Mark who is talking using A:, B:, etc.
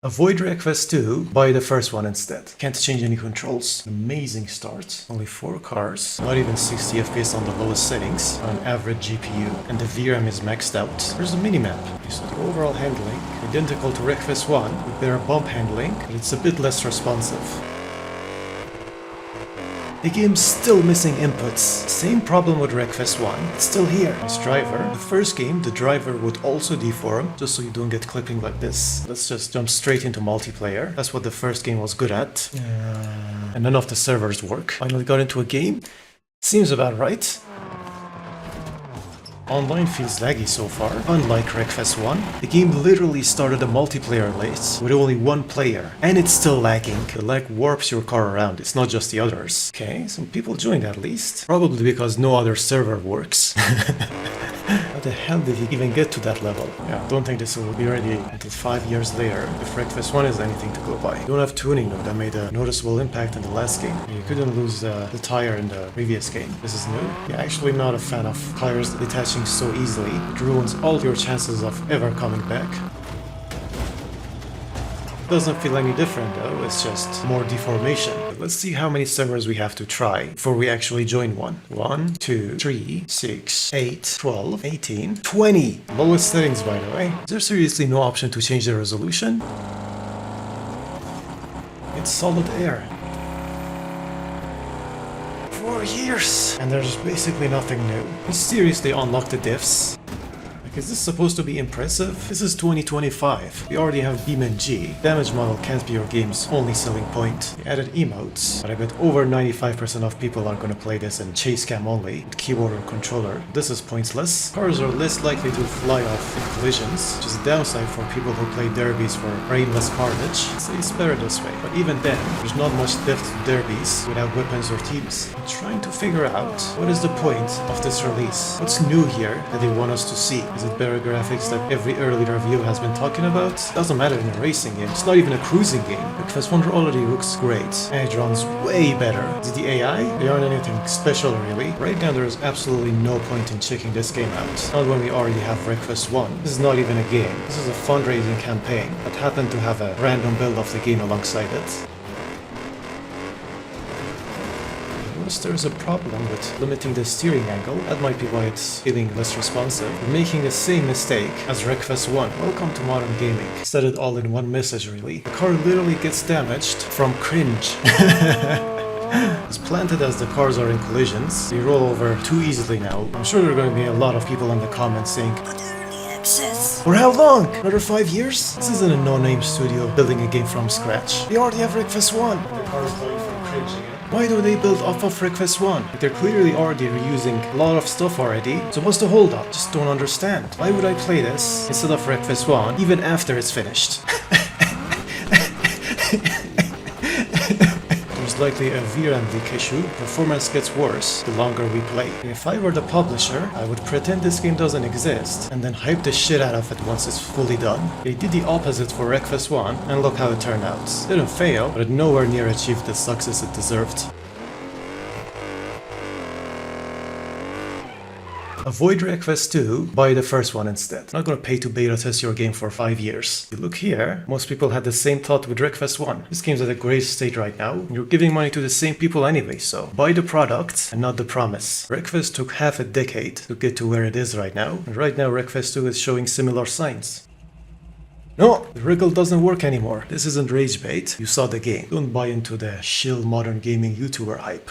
A: Avoid Wreckfest 2, buy the first one instead. Can't change any controls. Amazing start. Only 4 cars, not even 60 FPS on the lowest settings, on an average GPU, and the VRAM is maxed out. There's a minimap. So the overall handling, identical to Wreckfest 1, with better bump handling, but it's a bit less responsive. The game's still missing inputs. Same problem with Wreckfest 1. It's still here. As driver, the first game, the driver would also deform, just so you don't get clipping like this. Let's just jump straight into multiplayer. That's what the first game was good at. And none of the servers work. Finally got into a game. Seems about right. Online feels laggy so far. Unlike Wreckfest 1, the game literally started a multiplayer race with only one player, and it's still lagging. The lag warps your car around, it's not just the others. Okay, some people joined at least. Probably because no other server works. How the hell did he even get to that level? Yeah, don't think this will be ready until 5 years later, if Wreckfest 1 is anything to go by. You don't have tuning though, that made a noticeable impact in the last game. You couldn't lose the tire in the previous game. This is new. Yeah, actually not a fan of tires detaching so easily. It ruins all your chances of ever coming back. Doesn't feel any different though, it's just more deformation. Let's see how many servers we have to try before we actually join one. 1, 2, 3, 6, 8, 12, 18, 20! Lowest settings by the way. Is there seriously no option to change the resolution? It's solid air. 4 years! And there's basically nothing new. We seriously unlocked the diffs. Is this supposed to be impressive? This is 2025. We already have Demon G. Damage model can't be your game's only selling point. We added emotes, but I bet over 95% of people are gonna play this in chase cam only, with keyboard and controller. This is pointless. Cars are less likely to fly off in collisions, which is a downside for people who play derbies for brainless carnage. So it's better this way. But even then, there's not much depth to derbies without weapons or teams. I'm trying to figure out what is the point of this release. What's new here that they want us to see? Is it better graphics that every early review has been talking about? Doesn't matter in a racing game. It's not even a cruising game. Wreckfest 1 already looks great, and it runs way better. Is it the AI? They aren't anything special really. Right now there is absolutely no point in checking this game out. Not when we already have Wreckfest 1. This is not even a game. This is a fundraising campaign that happened to have a random build of the game alongside it. There's a problem with limiting the steering angle. That might be why it's feeling less responsive. We're making the same mistake as Wreckfest 1. Welcome to modern gaming. Said it all in one message really. The car literally gets damaged from cringe. As planted as the cars are in collisions, they roll over too easily now. I'm sure there are going to be a lot of people in the comments saying, "But early access." For how long? Another 5 years? This isn't a no-name studio building a game from scratch. They already have Wreckfest 1. The car is going from cringe again. Why do they build off of Wreckfest 1? They're clearly already reusing a lot of stuff already, so what's the holdup? Just don't understand. Why would I play this instead of Wreckfest 1 even after it's finished? There's likely a VRAM leak issue. Performance gets worse the longer we play. If I were the publisher, I would pretend this game doesn't exist and then hype the shit out of it once it's fully done. They did the opposite for Wreckfest 1 and look how it turned out. It didn't fail, but it nowhere near achieved the success it deserved. Avoid Wreckfest 2, buy the first one instead. Not gonna pay to beta test your game for 5 years. You look here, most people had the same thought with Wreckfest 1. This game's at a great state right now, and you're giving money to the same people anyway, so buy the product and not the promise. Wreckfest took half a decade to get to where it is right now, and right now Wreckfest 2 is showing similar signs. No, the wriggle doesn't work anymore. This isn't rage bait, you saw the game. Don't buy into the shill modern gaming YouTuber hype.